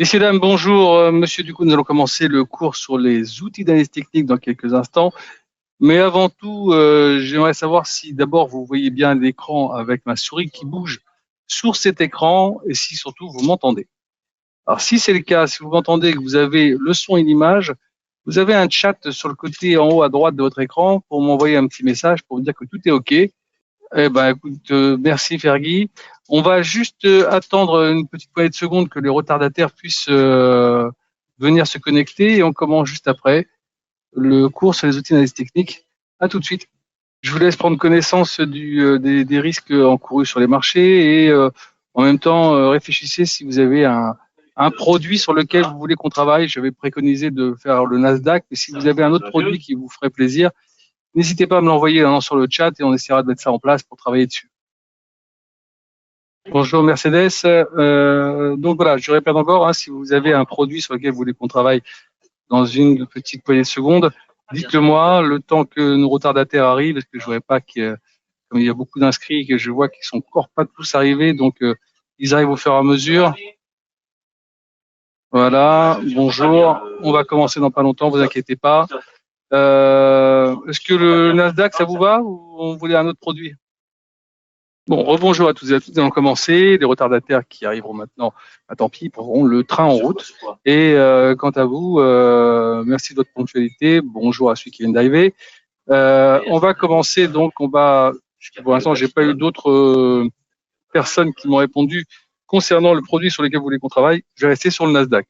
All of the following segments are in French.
Messieurs, dames, bonjour. Monsieur Ducou, nous allons commencer le cours sur les outils d'analyse technique dans quelques instants. Mais avant tout, j'aimerais savoir si d'abord vous voyez bien l'écran avec ma souris qui bouge sur cet écran et si surtout vous m'entendez. Alors si c'est le cas, si vous m'entendez et que vous avez le son et l'image, vous avez un chat sur le côté en haut à droite de votre écran pour m'envoyer un petit message pour me dire que tout est OK. Eh ben, écoute, merci Fergie. On va juste attendre une petite poignée de secondes que les retardataires puissent venir se connecter et on commence juste après le cours sur les outils d'analyse technique. À tout de suite. Je vous laisse prendre connaissance des risques encourus sur les marchés et en même temps réfléchissez si vous avez un produit sur lequel vous voulez qu'on travaille. Je vais préconiser de faire le Nasdaq, mais si vous avez un autre produit qui vous ferait plaisir, n'hésitez pas à me l'envoyer sur le chat et on essaiera de mettre ça en place pour travailler dessus. Bonjour Mercedes. Donc voilà, je répète encore, si vous avez un produit sur lequel vous voulez qu'on travaille dans une petite poignée de secondes, dites-le moi, le temps que nos retardataires arrivent, parce que je ne voudrais pas comme il y a beaucoup d'inscrits, que je vois qu'ils sont encore pas tous arrivés, donc ils arrivent au fur et à mesure. Voilà, bonjour. On va commencer dans pas longtemps, vous inquiétez pas. Est-ce que le Nasdaq, ça vous va ou on voulait un autre produit? Bon, rebonjour à tous et à toutes. Nous allons commencer. Les retardataires qui arriveront maintenant, tant pis, prendront le train en route. Et quant à vous, merci de votre ponctualité. Bonjour à celui qui vient d'arriver. On va commencer donc. Pour l'instant, j'ai pas eu d'autres personnes qui m'ont répondu concernant le produit sur lequel vous voulez qu'on travaille. Je vais rester sur le Nasdaq.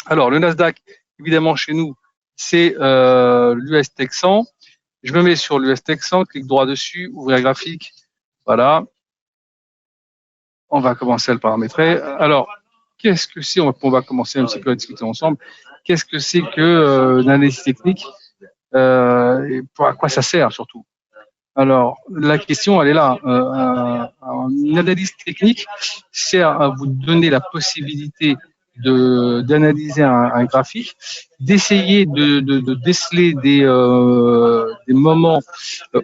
Alors, le Nasdaq, évidemment, chez nous, c'est l'US Tech 100. Je me mets sur l'US Tech 100, clique droit dessus, ouvrir graphique. Voilà. On va commencer à le paramétrer. Alors, qu'est-ce que c'est? On va commencer un petit peu à discuter ensemble. Qu'est-ce que c'est que l'analyse technique et à quoi ça sert surtout? Alors, la question, elle est là. Une analyse technique sert à vous donner la possibilité d'analyser un graphique, d'essayer de déceler des moments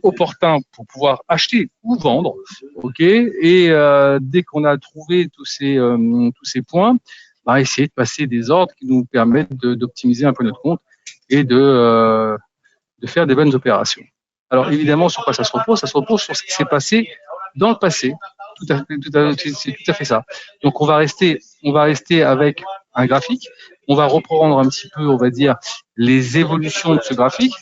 opportuns pour pouvoir acheter ou vendre, ok. Et dès qu'on a trouvé tous ces points, essayer de passer des ordres qui nous permettent d'optimiser un peu notre compte et de faire des bonnes opérations. Alors évidemment, sur quoi ça se repose? Ça se repose sur ce qui s'est passé dans le passé. C'est tout à fait ça. Donc on va rester avec un graphique. On va reprendre un petit peu, on va dire, les évolutions de ce graphique.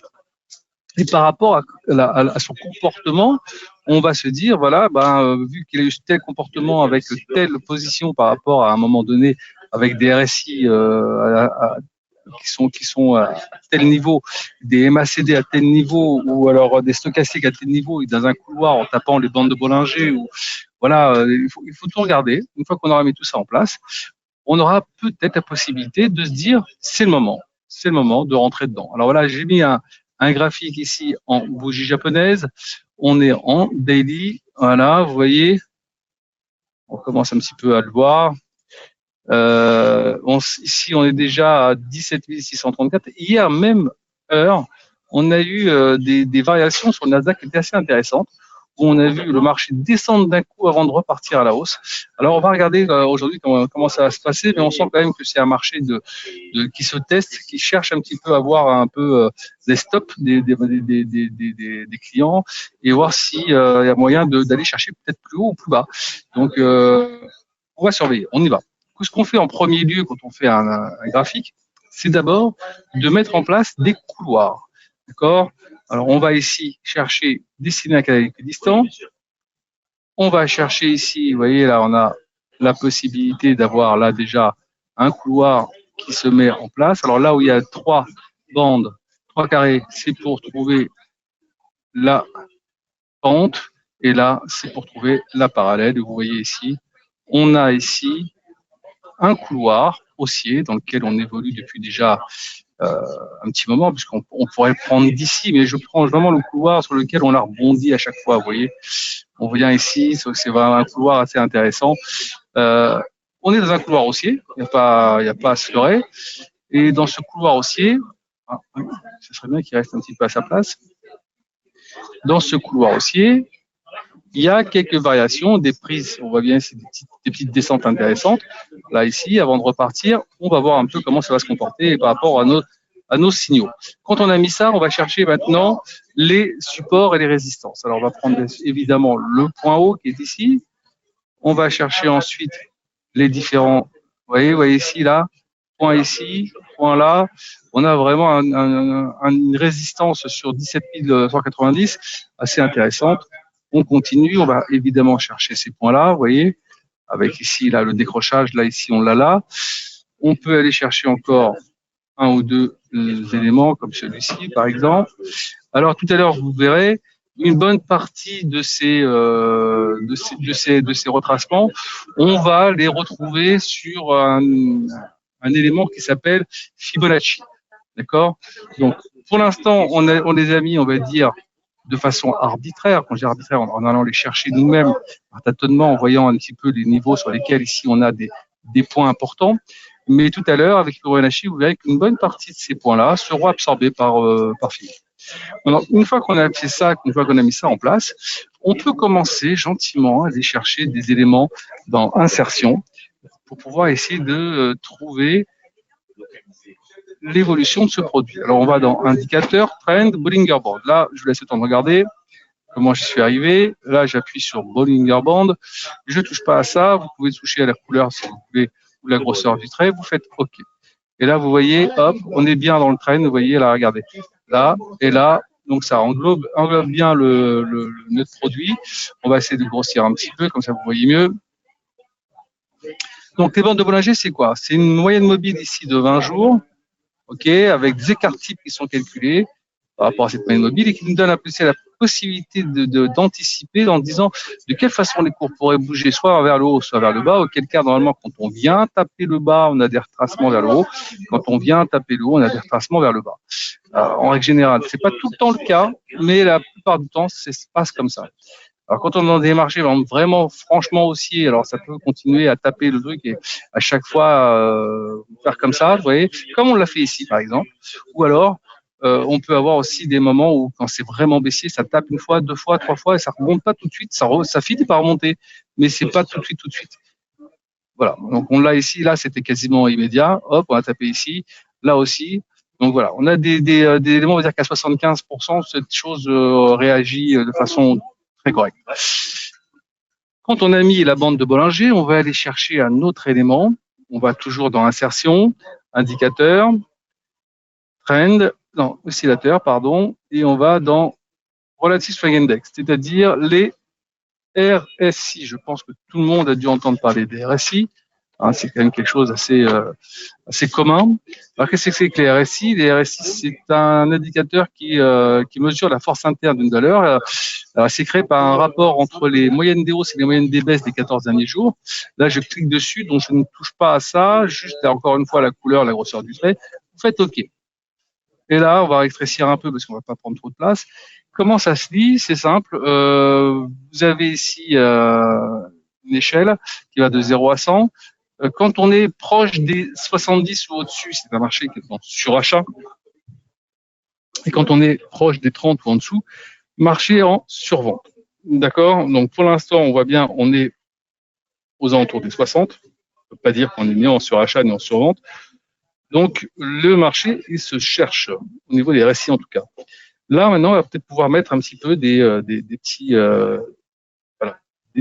Et par rapport à son comportement, on va se dire, voilà, vu qu'il a eu tel comportement avec telle position par rapport à un moment donné, avec des RSI qui sont à tel niveau, des MACD à tel niveau, ou alors des stochastiques à tel niveau, et dans un couloir en tapant les bandes de Bollinger, ou voilà, il faut tout regarder. Une fois qu'on aura mis tout ça en place, on aura peut-être la possibilité de se dire, c'est le moment de rentrer dedans. Alors voilà, j'ai mis un graphique ici en bougie japonaise. On est en daily. Voilà, vous voyez, on commence un petit peu à le voir. Ici, on est déjà à 17 634. Hier, même heure, on a eu des variations sur le Nasdaq qui étaient assez intéressantes, où on a vu le marché descendre d'un coup avant de repartir à la hausse. Alors, on va regarder aujourd'hui comment ça va se passer, mais on sent quand même que c'est un marché qui se teste, qui cherche un petit peu à avoir un peu des stops des clients et voir s'il y a moyen d'aller chercher peut-être plus haut ou plus bas. Donc, on va surveiller, on y va. Ce qu'on fait en premier lieu quand on fait un graphique, c'est d'abord de mettre en place des couloirs. D'accord? Alors, on va ici chercher, dessiner un canal équidistant. On va chercher ici, vous voyez, là, on a la possibilité d'avoir là déjà un couloir qui se met en place. Alors là où il y a 3 bandes, 3 carrés, c'est pour trouver la pente. Et là, c'est pour trouver la parallèle. Vous voyez ici, on a ici un couloir haussier dans lequel on évolue depuis déjà un petit moment, puisqu'on pourrait le prendre d'ici, mais je prends vraiment le couloir sur lequel on a rebondi à chaque fois. Vous voyez, on vient ici, c'est vraiment un couloir assez intéressant. On est dans un couloir haussier, il n'y a pas à se leurrer. Et dans ce couloir haussier, ce serait bien qu'il reste un petit peu à sa place. Dans ce couloir haussier, il y a quelques variations, des prises, on voit bien, c'est des petites descentes intéressantes. Là, ici, avant de repartir, on va voir un peu comment ça va se comporter par rapport à nos signaux. Quand on a mis ça, on va chercher maintenant les supports et les résistances. Alors, on va prendre évidemment le point haut qui est ici. On va chercher ensuite les différents, vous voyez ici, là, point ici, point là. On a vraiment une résistance sur 17 190 assez intéressante. On continue, on va évidemment chercher ces points-là, vous voyez, avec ici là le décrochage, là ici on l'a là. On peut aller chercher encore un ou deux éléments comme celui-ci par exemple. Alors tout à l'heure vous verrez une bonne partie de ces retracements, on va les retrouver sur un élément qui s'appelle Fibonacci, d'accord. Donc pour l'instant on les a mis, on va dire, de façon arbitraire. Quand je dis arbitraire, en allant les chercher nous-mêmes par tâtonnement, en voyant un petit peu les niveaux sur lesquels ici on a des points importants. Mais tout à l'heure, avec Fibonacci, vous verrez qu'une bonne partie de ces points-là seront absorbés par Fibonacci. Alors, une fois qu'on a fait ça, une fois qu'on a mis ça en place, on peut commencer gentiment à aller chercher des éléments dans insertion pour pouvoir essayer de trouver l'évolution de ce produit. Alors, on va dans indicateur, trend, Bollinger Band. Là, je vous laisse le temps de regarder comment je suis arrivé. Là, j'appuie sur Bollinger Band. Je ne touche pas à ça. Vous pouvez toucher à la couleur si vous voulez ou la grosseur du trait. Vous faites OK. Et là, vous voyez, hop, on est bien dans le trend. Vous voyez, là, regardez. Là et là. Donc, ça englobe bien notre produit. On va essayer de grossir un petit peu, comme ça, vous voyez mieux. Donc, les bandes de Bollinger, c'est quoi? C'est une moyenne mobile ici de 20 jours. OK, avec des écarts types qui sont calculés par rapport à cette moyenne mobile et qui nous donne la possibilité d'anticiper en disant de quelle façon les cours pourraient bouger, soit vers le haut, soit vers le bas, auquel cas, normalement, quand on vient taper le bas, on a des retracements vers le haut. Quand on vient taper le haut, on a des retracements vers le bas. En règle générale, c'est pas tout le temps le cas, mais la plupart du temps, ça se passe comme ça. Alors, quand on est dans des marchés vraiment franchement haussiers, alors ça peut continuer à taper le truc et à chaque fois faire comme ça, vous voyez, comme on l'a fait ici, par exemple. Ou alors, on peut avoir aussi des moments où, quand c'est vraiment baissier, ça tape une fois, deux fois, trois fois et ça remonte pas tout de suite. Ça finit par remonter, mais c'est pas tout de suite. Voilà. Donc, on l'a ici. Là, c'était quasiment immédiat. Hop, on a tapé ici. Là aussi. Donc voilà, on a des éléments, on va dire qu'à 75%, cette chose réagit de façon très correcte. Quand on a mis la bande de Bollinger, on va aller chercher un autre élément. On va toujours dans insertion, indicateur, trend, non, oscillateur, pardon, et on va dans Relative Strength Index, c'est-à-dire les RSI. Je pense que tout le monde a dû entendre parler des RSI. Hein, c'est quand même quelque chose assez commun. Alors, qu'est-ce que c'est que les RSI? Les RSI, c'est un indicateur qui mesure la force interne d'une valeur. C'est créé par un rapport entre les moyennes des hausses et les moyennes des baisses des 14 derniers jours. Là, je clique dessus, donc je ne touche pas à ça, juste encore une fois la couleur, la grosseur du trait. Vous faites OK. Et là, on va rétrécir un peu parce qu'on va pas prendre trop de place. Comment ça se lit? C'est simple. Vous avez ici une échelle qui va de 0 à 100. Quand on est proche des 70 ou au-dessus, c'est un marché qui est en surachat. Et quand on est proche des 30 ou en dessous, marché en survente. D'accord? Donc pour l'instant, on voit bien, on est aux alentours des 60. On ne peut pas dire qu'on est ni en surachat ni en survente. Donc le marché, il se cherche, au niveau des RSI en tout cas. Là, maintenant, on va peut-être pouvoir mettre un petit peu des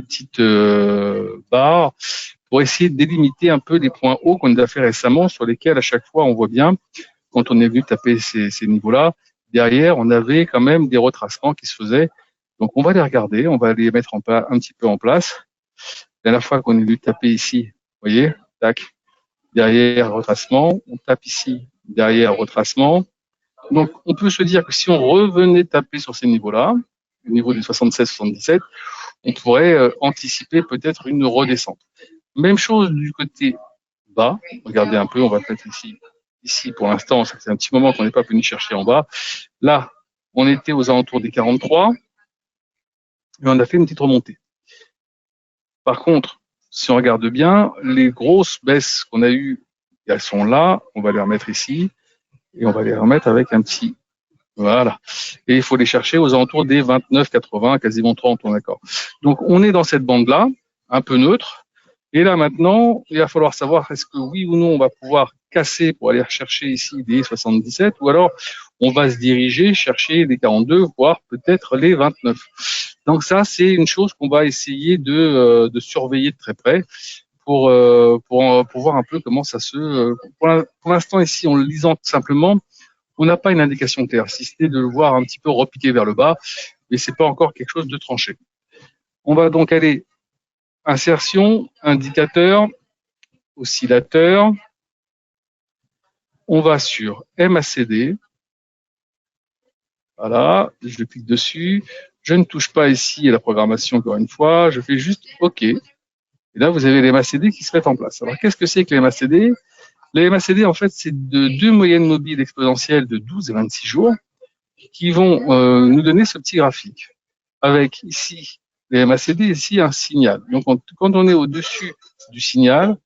petites barres pour essayer de délimiter un peu les points hauts qu'on a fait récemment, sur lesquels à chaque fois on voit bien, quand on est venu taper ces niveaux-là, derrière on avait quand même des retracements qui se faisaient. Donc on va les regarder, on va les mettre un petit peu en place. La dernière fois qu'on est venu taper ici, vous voyez, tac, derrière retracement, on tape ici, derrière retracement. Donc on peut se dire que si on revenait taper sur ces niveaux-là, au niveau des 76-77, on pourrait anticiper peut-être une redescente. Même chose du côté bas. Regardez un peu, on va peut-être ici pour l'instant, c'est un petit moment qu'on n'est pas venu chercher en bas. Là, on était aux alentours des 43 et on a fait une petite remontée. Par contre, si on regarde bien, les grosses baisses qu'on a eues, elles sont là. On va les remettre ici et on va les remettre avec un petit Voilà. Et il faut les chercher aux alentours des 29,80, quasiment 30, on est d'accord. Donc, on est dans cette bande-là, un peu neutre. Et là, maintenant, il va falloir savoir est-ce que oui ou non, on va pouvoir casser pour aller chercher ici des 77, ou alors on va se diriger, chercher les 42, voire peut-être les 29. Donc ça, c'est une chose qu'on va essayer de surveiller de très près pour voir un peu comment ça se... Pour l'instant, ici, en le lisant tout simplement, on n'a pas une indication claire, si c'était de le voir un petit peu repiquer vers le bas, mais c'est pas encore quelque chose de tranché. On va donc aller insertion, indicateur, oscillateur. On va sur MACD. Voilà, je clique dessus. Je ne touche pas ici à la programmation encore une fois. Je fais juste OK. Et là, vous avez les MACD qui se mettent en place. Alors, qu'est-ce que c'est que les MACD? Les MACD, en fait, c'est deux moyennes mobiles exponentielles de 12 et 26 jours qui vont nous donner ce petit graphique. Avec ici les MACD, ici un signal. Donc, quand on est au-dessus du signal,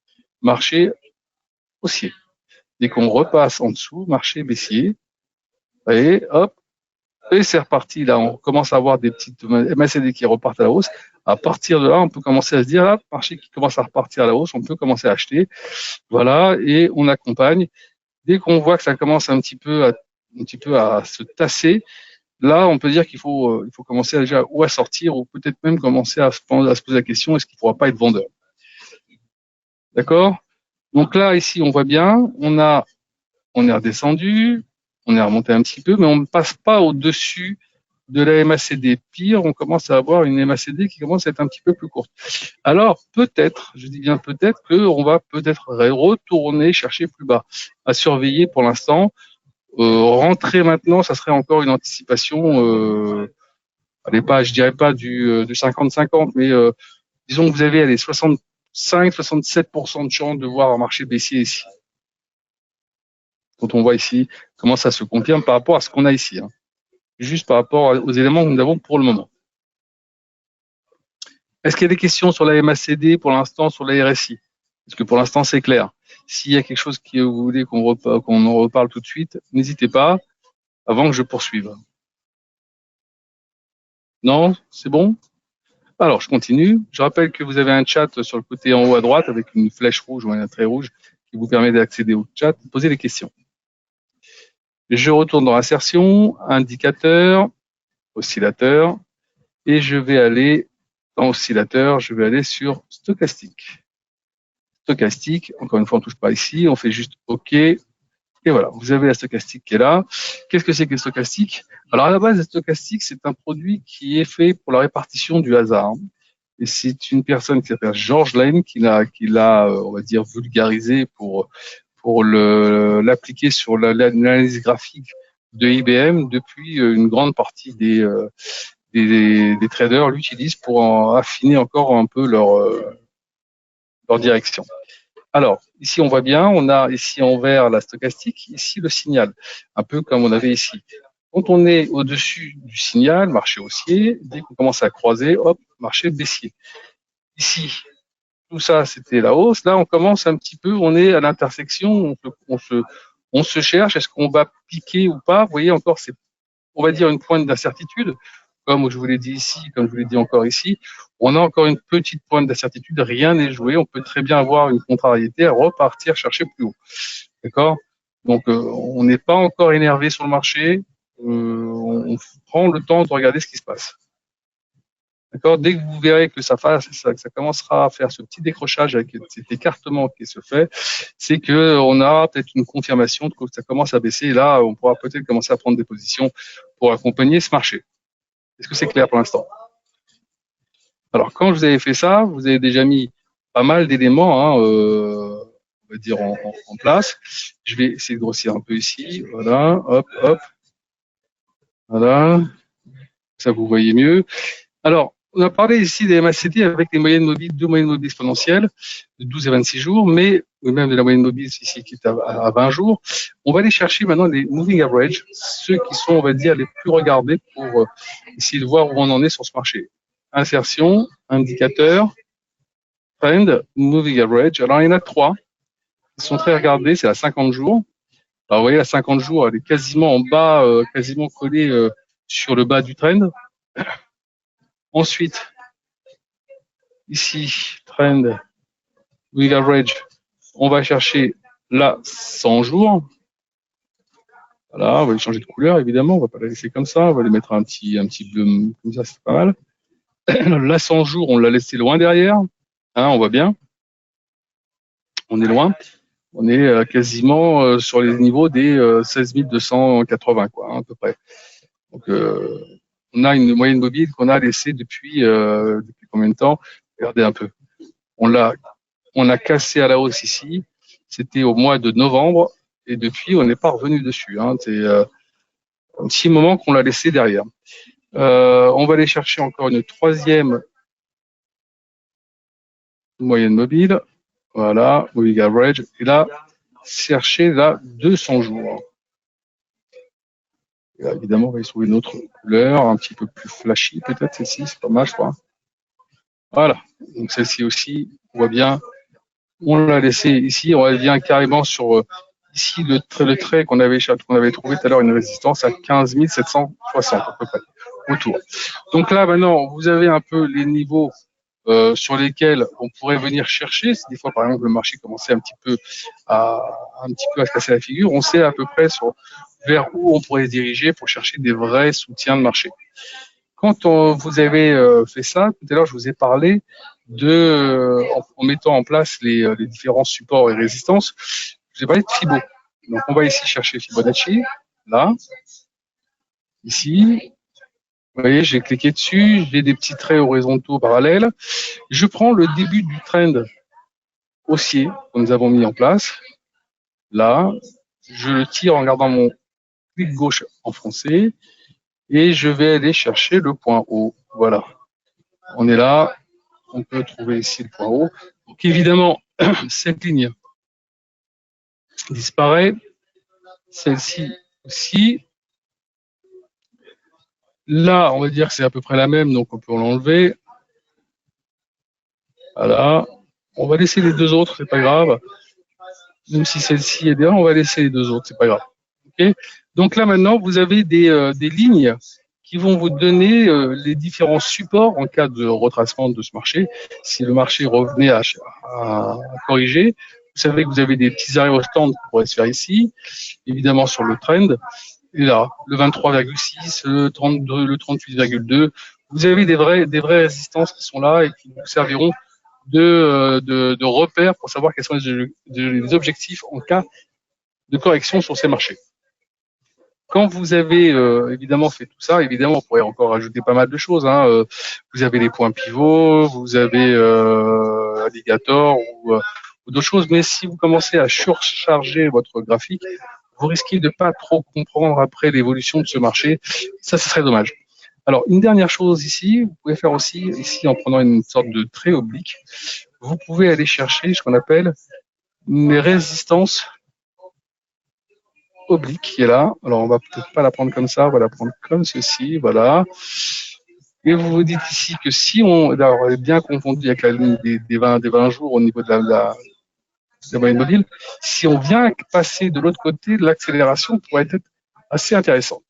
marché haussier. Dès qu'on repasse en dessous, marché baissier. Et hop, et c'est reparti. Là, on commence à avoir des petites MACD qui repartent à la hausse. À partir de là, on peut commencer à se dire, là, marché qui commence à repartir à la hausse, on peut commencer à acheter. Voilà, et on accompagne. Dès qu'on voit que ça commence un petit peu à se tasser, là, on peut dire qu'il faut commencer déjà ou à sortir ou peut-être même commencer à se poser la question, est-ce qu'il ne pourra pas être vendeur? D'accord? Donc là, ici, on voit bien, on est redescendu, on est remonté un petit peu, mais on ne passe pas au-dessus de la MACD. Pire, on commence à avoir une MACD qui commence à être un petit peu plus courte. Alors, peut-être, je dis bien peut-être, qu'on va peut-être retourner chercher plus bas. À surveiller pour l'instant. Rentrer maintenant, ça serait encore une anticipation. Allez pas, je dirais pas du 50-50, mais disons que vous avez les 65-67% de chance de voir un marché baissier ici. Quand on voit ici comment ça se confirme par rapport à ce qu'on a ici, hein. Juste par rapport aux éléments que nous avons pour le moment. Est-ce qu'il y a des questions sur la MACD pour l'instant, sur la RSI? Parce que pour l'instant, c'est clair. S'il y a quelque chose que vous voulez qu'on en reparle tout de suite, n'hésitez pas avant que je poursuive. Non, c'est bon? Alors, je continue. Je rappelle que vous avez un chat sur le côté en haut à droite avec une flèche rouge ou un trait rouge qui vous permet d'accéder au chat, de poser des questions. Je retourne dans insertion, indicateur, oscillateur, et je vais aller dans oscillateur, je vais aller sur stochastique. Stochastique, encore une fois, on ne touche pas ici, on fait juste OK. Et voilà, vous avez la stochastique qui est là. Qu'est-ce que c'est que le stochastique? Alors, à la base, le stochastique, c'est un produit qui est fait pour la répartition du hasard. Et c'est une personne qui s'appelle George Lane qui l'a, on va dire, vulgarisé pour l'appliquer sur l'analyse graphique de IBM. Depuis, une grande partie des traders l'utilisent pour affiner encore un peu leur direction. Alors, ici, on voit bien, on a ici en vert la stochastique, ici le signal, un peu comme on avait ici. Quand on est au-dessus du signal, marché haussier, dès qu'on commence à croiser, hop, marché baissier. Ici, tout ça, c'était la hausse. Là, on commence un petit peu, on est à l'intersection, on se cherche, est-ce qu'on va piquer ou pas? Vous voyez encore, c'est, on va dire, une pointe d'incertitude. Comme je vous l'ai dit ici, comme je vous l'ai dit encore ici, on a encore une petite pointe d'incertitude, rien n'est joué, on peut très bien avoir une contrariété, repartir chercher plus haut. D'accord? Donc, on n'est pas encore énervé sur le marché, on prend le temps de regarder ce qui se passe. D'accord? Dès que vous verrez que ça commencera à faire ce petit décrochage avec cet écartement qui se fait, c'est que on a peut-être une confirmation que ça commence à baisser. Et là, on pourra peut-être commencer à prendre des positions pour accompagner ce marché. Est-ce que c'est clair pour l'instant? Alors, quand vous avez fait ça, vous avez déjà mis pas mal d'éléments, hein, on va dire, en place. Je vais essayer de grossir un peu ici. Voilà, hop, hop. Voilà. Ça, vous voyez mieux. Alors, on a parlé ici des MACD avec les moyennes mobiles, deux moyennes mobiles exponentielles de 12 et 26 jours, mais même de la moyenne mobile ici qui est à 20 jours. On va aller chercher maintenant les moving average, ceux qui sont, on va dire, les plus regardés pour essayer de voir où on en est sur ce marché. Insertion, indicateur, trend, moving average. Alors, il y en a trois qui sont très regardés, c'est à 50 jours. Alors, vous voyez, à 50 jours, elle est quasiment en bas, quasiment collée sur le bas du trend. Ensuite, ici, trend, weekly average, on va chercher la 100 jours. Voilà, on va les changer de couleur, évidemment. On va pas la laisser comme ça. On va les mettre un petit bleu comme ça, c'est pas mal. La 100 jours, on l'a laissé loin derrière. Hein, on voit bien. On est loin. On est quasiment sur les niveaux des 16 280, quoi, hein, à peu près. Donc, on a une moyenne mobile qu'on a laissée depuis combien de temps? Regardez un peu. On a cassé à la hausse ici. C'était au mois de novembre et depuis, on n'est pas revenu dessus. Hein. C'est un petit moment qu'on l'a laissé derrière. On va aller chercher encore une troisième moyenne mobile. Voilà, moving average. Et là, chercher la 200 jours. Et là, évidemment, on va y trouver une autre couleur, un petit peu plus flashy, peut-être celle-ci, c'est pas mal, je crois. Voilà. Donc celle-ci aussi, on voit bien. On l'a laissé ici, on revient carrément sur ici le trait qu'on avait trouvé tout à l'heure, une résistance à 15 760 à peu près, autour. Donc là, maintenant, vous avez un peu les niveaux sur lesquels on pourrait venir chercher. Si des fois, par exemple, le marché commençait un petit peu à se casser la figure, on sait à peu près vers où on pourrait se diriger pour chercher des vrais soutiens de marché. Quand vous avez fait ça, tout à l'heure, je vous ai parlé en mettant en place les différents supports et résistances, je vous ai parlé de Fibo. Donc, on va ici chercher Fibonacci, là, ici. Vous voyez, j'ai cliqué dessus, j'ai des petits traits horizontaux parallèles. Je prends le début du trend haussier que nous avons mis en place. Là, je le tire en gardant mon clic gauche enfoncé et je vais aller chercher le point haut. Voilà. On est là. On peut trouver ici le point haut. Donc évidemment, cette ligne disparaît. Celle-ci aussi. Là, on va dire que c'est à peu près la même, donc on peut l'enlever. Voilà. On va laisser les deux autres, c'est pas grave. Même si celle-ci est bien, on va laisser les deux autres, c'est pas grave. Okay, donc là maintenant, vous avez des lignes qui vont vous donner les différents supports en cas de retracement de ce marché. Si le marché revenait à corriger, vous savez que vous avez des petits arrêts au stand qui pourraient se faire ici, évidemment sur le trend. Et là, le 23,6, le 32, le 38,2, vous avez des vraies résistances qui sont là et qui vous serviront de repères pour savoir quels sont les objectifs en cas de correction sur ces marchés. Quand vous avez évidemment fait tout ça, évidemment, on pourrait encore ajouter pas mal de choses. Hein. Vous avez les points pivots, vous avez Alligator ou d'autres choses. Mais si vous commencez à surcharger votre graphique, vous risquez de pas trop comprendre après l'évolution de ce marché. Ça, ce serait dommage. Alors, une dernière chose ici, vous pouvez faire aussi, ici, en prenant une sorte de trait oblique, vous pouvez aller chercher ce qu'on appelle une résistance oblique qui est là. Alors, on va peut-être pas la prendre comme ça, on va la prendre comme ceci, voilà. Et vous vous dites ici que si on est bien confondu avec la ligne des 20 jours au niveau de la moyenne mobile, si on vient passer de l'autre côté, l'accélération pourrait être assez intéressante.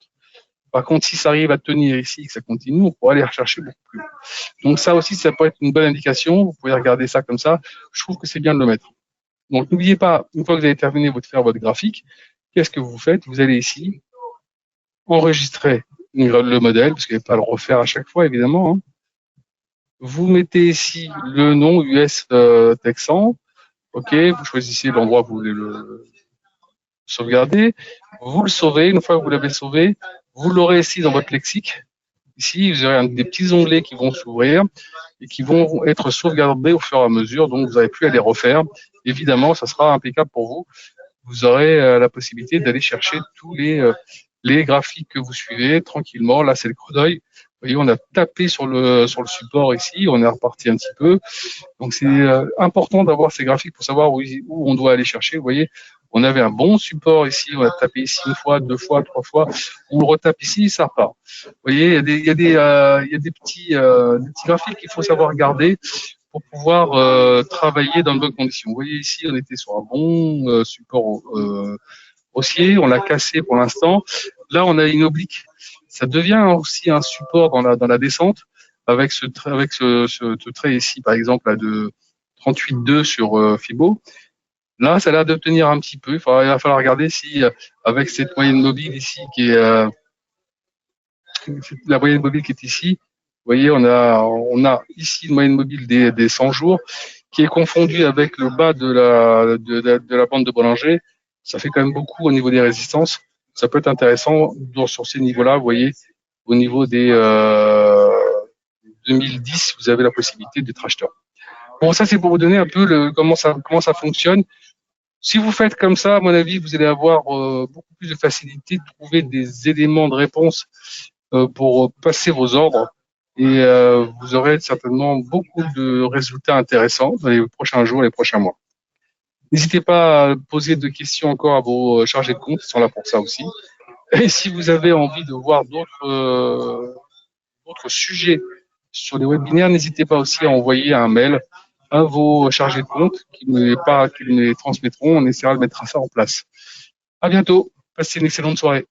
Par contre, si ça arrive à tenir ici, que ça continue, on pourra aller rechercher beaucoup plus haut. Donc ça aussi, ça peut être une bonne indication. Vous pouvez regarder ça comme ça. Je trouve que c'est bien de le mettre. Donc n'oubliez pas, une fois que vous avez terminé de faire votre graphique, qu'est-ce que vous faites? Vous allez ici, enregistrer le modèle, parce qu'il n'y a pas à le refaire à chaque fois, évidemment. Hein. Vous mettez ici le nom US Texan. OK, vous choisissez l'endroit où vous voulez le sauvegarder. Vous le sauvez. Une fois que vous l'avez sauvé, vous l'aurez ici dans votre lexique. Ici, vous aurez des petits onglets qui vont s'ouvrir et qui vont être sauvegardés au fur et à mesure. Donc, vous n'aurez plus à les refaire. Évidemment, ça sera impeccable pour vous. Vous aurez la possibilité d'aller chercher tous les graphiques que vous suivez tranquillement. Là, c'est le coup d'œil. Vous voyez, on a tapé sur le support ici. On est reparti un petit peu. Donc, c'est important d'avoir ces graphiques pour savoir où on doit aller chercher. Vous voyez, on avait un bon support ici. On a tapé ici une fois, deux fois, trois fois. On le retape ici, ça repart. Vous voyez, il y a des petits graphiques qu'il faut savoir garder pour pouvoir travailler dans de bonnes conditions. Vous voyez ici, on était sur un bon support haussier, on l'a cassé pour l'instant. Là, on a une oblique. Ça devient aussi un support dans la descente avec ce trait ici, par exemple, là, de 38,2 sur Fibo. Là, ça a l'air d'obtenir un petit peu. Il va falloir regarder si, avec cette moyenne mobile ici, qui est la moyenne mobile qui est ici, vous voyez, on a ici une moyenne mobile des 100 jours qui est confondue avec le bas de la bande de Bollinger. Ça fait quand même beaucoup au niveau des résistances. Ça peut être intéressant sur ces niveaux-là. Vous voyez, au niveau des 2010, vous avez la possibilité d'être acheteur. Bon, ça c'est pour vous donner un peu comment ça fonctionne. Si vous faites comme ça, à mon avis, vous allez avoir beaucoup plus de facilité de trouver des éléments de réponse pour passer vos ordres et vous aurez certainement beaucoup de résultats intéressants dans les prochains jours, les prochains mois. N'hésitez pas à poser de questions encore à vos chargés de compte, ils sont là pour ça aussi. Et si vous avez envie de voir d'autres sujets sur les webinaires, n'hésitez pas aussi à envoyer un mail à vos chargés de compte qui me les transmettront. On essaiera de mettre ça en place. À bientôt. Passez une excellente soirée.